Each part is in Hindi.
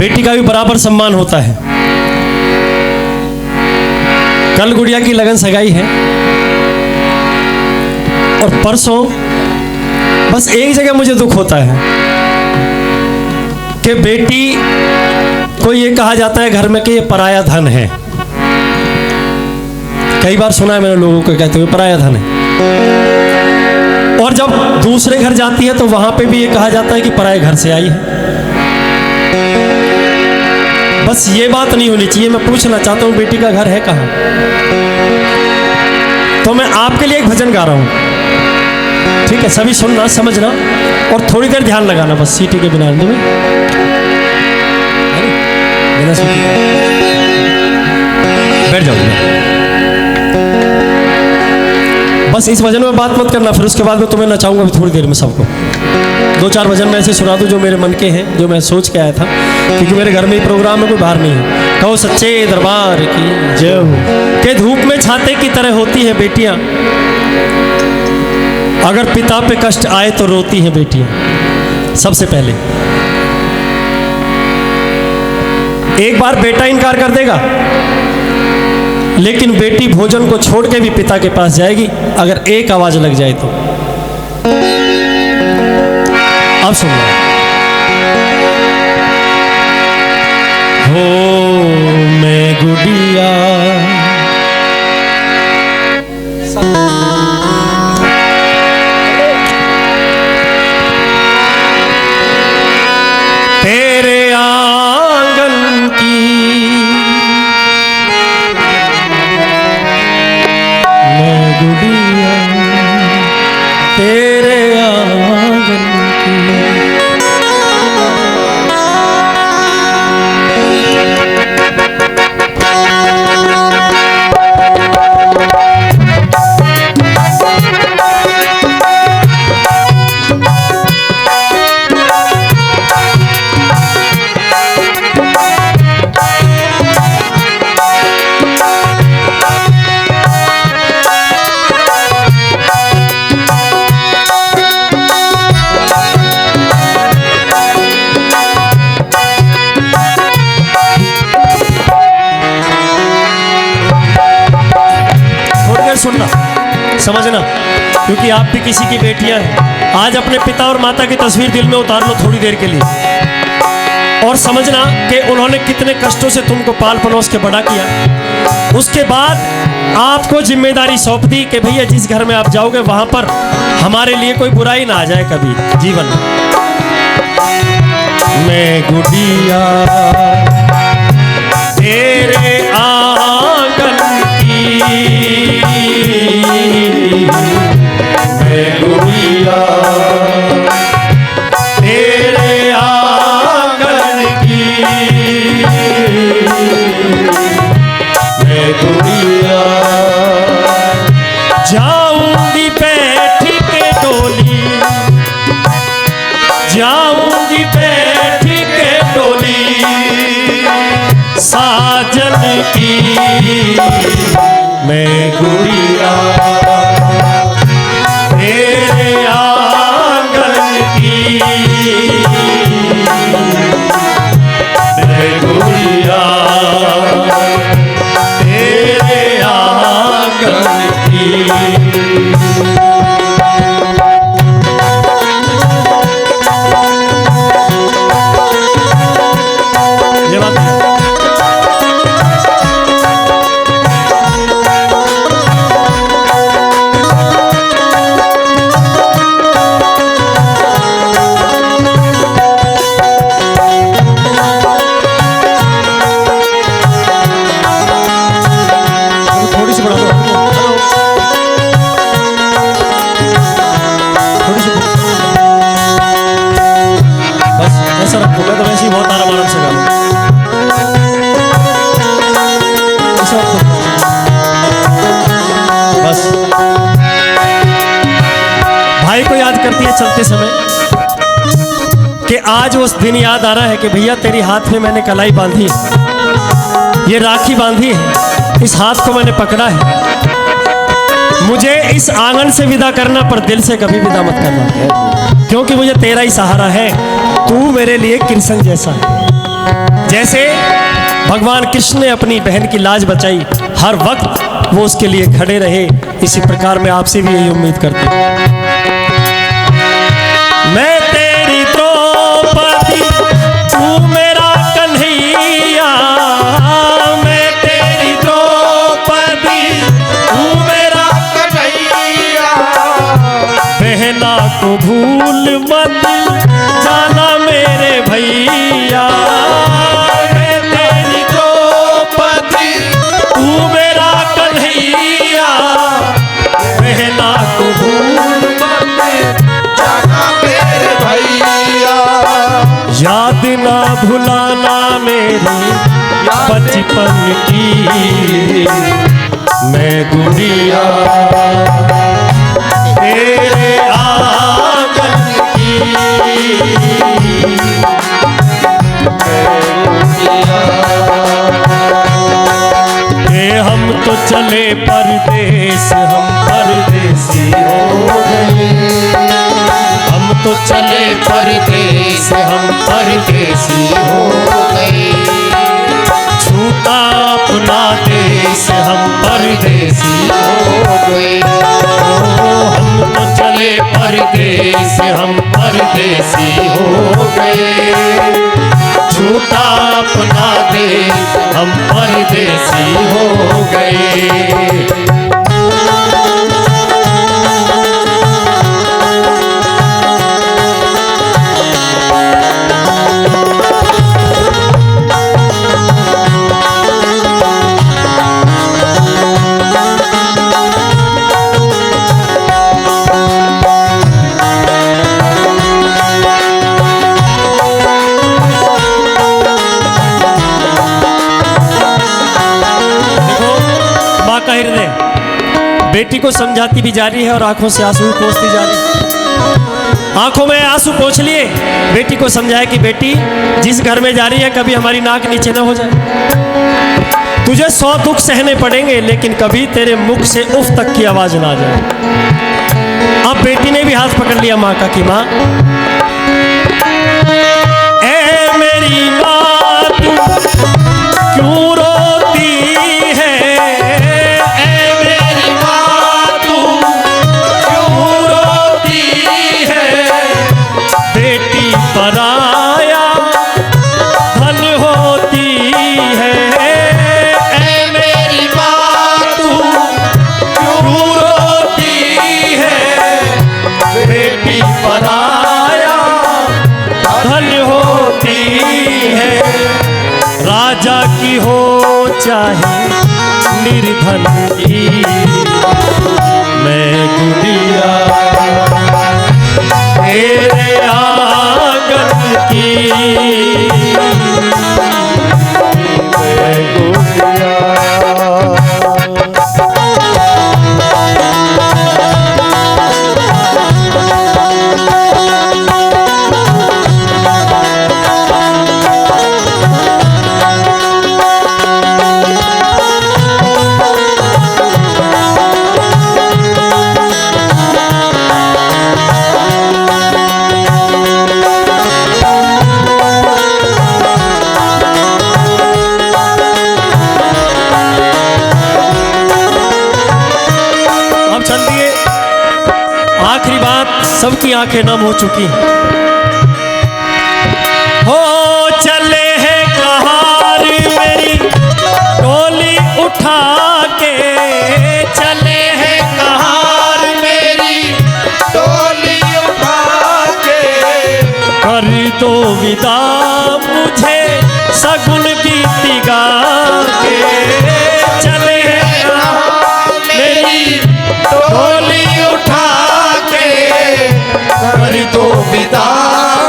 बेटी का भी बराबर सम्मान होता है। कल गुड़िया की लगन सगाई है और परसों बस एक जगह मुझे दुख होता है कि बेटी को ये कहा जाता है घर में कि ये पराया धन है। कई बार सुना है मैंने लोगों को कहते हुए पराया धन है, और जब दूसरे घर जाती है तो वहां पे भी ये कहा जाता है कि पराए घर से आई है। बस ये बात नहीं होनी चाहिए। मैं पूछना चाहता हूं बेटी का घर है कहां? तो मैं आपके लिए एक भजन गा रहा हूं, ठीक है? सभी सुनना, समझना और थोड़ी देर ध्यान लगाना, बस सीटी के बिना बैठ जाओ। बस इस भजन में बात मत करना, फिर उसके बाद मैं तुम्हें नचाऊंगा भी थोड़ी देर में। सबको 2-4 भजन मैं ऐसे सुना दूं जो मेरे मन के हैं, जो मैं सोच के आया था, क्योंकि मेरे घर में ही प्रोग्राम है, कोई बाहर नहीं है। कहो सच्चे दरबार की जय हो। के धूप में छाते की तरह होती है बेटियां, अगर पिता पे कष्ट आए तो रोती हैं बेटियां। सबसे पहले एक बार बेटा इनकार कर देगा, लेकिन बेटी भोजन को छोड़ के भी पिता के पास जाएगी अगर एक आवाज लग जाए तो। अब सुनना। हो मैं गुड़िया तेरे आंगन की, मैं गुड़िया तेरे आंगन की। सुनना, समझना, क्योंकि आप भी किसी की बेटियां हैं। आज अपने पिता और माता की तस्वीर दिल में उतार लो थोड़ी देर के लिए, और समझना कि उन्होंने कितने कष्टों से तुमको पाल पलोस के बड़ा किया। उसके बाद आपको जिम्मेदारी सौंप दी कि भैया जिस घर में आप जाओगे वहां पर हमारे लिए कोई बुराई ना आ जाए कभी जीवन में। मैं गुड़िया तेरे आंगन की, मैं गुड़िया तेरे आंगन की, मैं गुड़िया जाऊंगी बैठ के डोली, जाऊंगी बैठ के डोली साजन की, मैं गुड़िया तेरे आंगन की, मैं गुड़िया तेरे आंगन की। भाई को याद करती है चलते समय कि आज उस दिन याद आ रहा है कि भैया तेरी हाथ में मैंने कलाई बांधी है, ये राखी बांधी है, इस हाथ को मैंने पकड़ा है। मुझे इस आंगन से विदा करना पर दिल से कभी विदा मत करना, क्योंकि मुझे तेरा ही सहारा है। तू मेरे लिए कृष्ण जैसा है। जैसे भगवान कृष्ण ने अपनी बहन की लाज बचाई, हर वक्त वो उसके लिए खड़े रहे, इसी प्रकार मैं आपसे भी यही उम्मीद करती हूँ। मैं तेरी द्रौपदी, तू मेरा कन्हैया, मैं तेरी द्रौपदी, तू मेरा कन्हैया, बहना को भूल मत जाना मेरे भैया, मैं तेरी द्रौपदी, तू मेरा कन्हैया, बहना को भूल मत जाना मेरे भैया, याद ना भुलाना मेरी बचपन की मैं गुड़िया तेरे आंगन की, के हम तो चले परदेस, हम परदेसी हो गए, हम तो चले परदेस, हम परदेसी हो गए, छूटा अपना देश, हम परदेसी हो गए, हम तो चले परदेस, हम परदेसी हो गए, छूटा अपना देश, हम परदेसी हो गए। बेटी को समझाती भी जा रही है और आंखों से आंसू पोंछती जा रही है। आंखों में आंसू पोंछ लिए, बेटी को समझाया कि बेटी जिस घर में जा रही है कभी हमारी नाक नीचे ना हो जाए, तुझे 100 दुख सहने पड़ेंगे लेकिन कभी तेरे मुख से उफ तक की आवाज ना जाए। अब बेटी ने भी हाथ पकड़ लिया माँ का कि माँ, ए मेरी माँ तू क्यों रोती है, ए मेरी माँ तू क्यों रोती है, बेटी पराया धन होती है, ए मेरी माँ तू क्यों रोती है, बेटी पराया धन होती है, राजा की हो चाहे निर्धन की मैं गुड़िया तेरे आंगन की मैं गुड़िया। आखिरी बात, सबकी आंखें नम हो चुकी हैं। हो चले हैं कहार मेरी डोली उठा के, चले हैं कहार मेरी डोली उठा के, कर दो विदा मुझे सगुन गीत गा के, चले हैं कहार मेरी डोली उठा कर दो विदा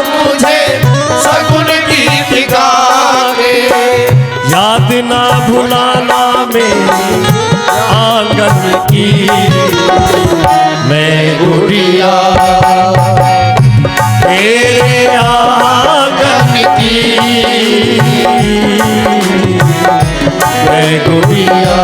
मुझे सगुन गीत गा के, याद ना भुलाना मेरी आंगन की मैं गुड़िया तेरे आंगन की मैं गुड़िया।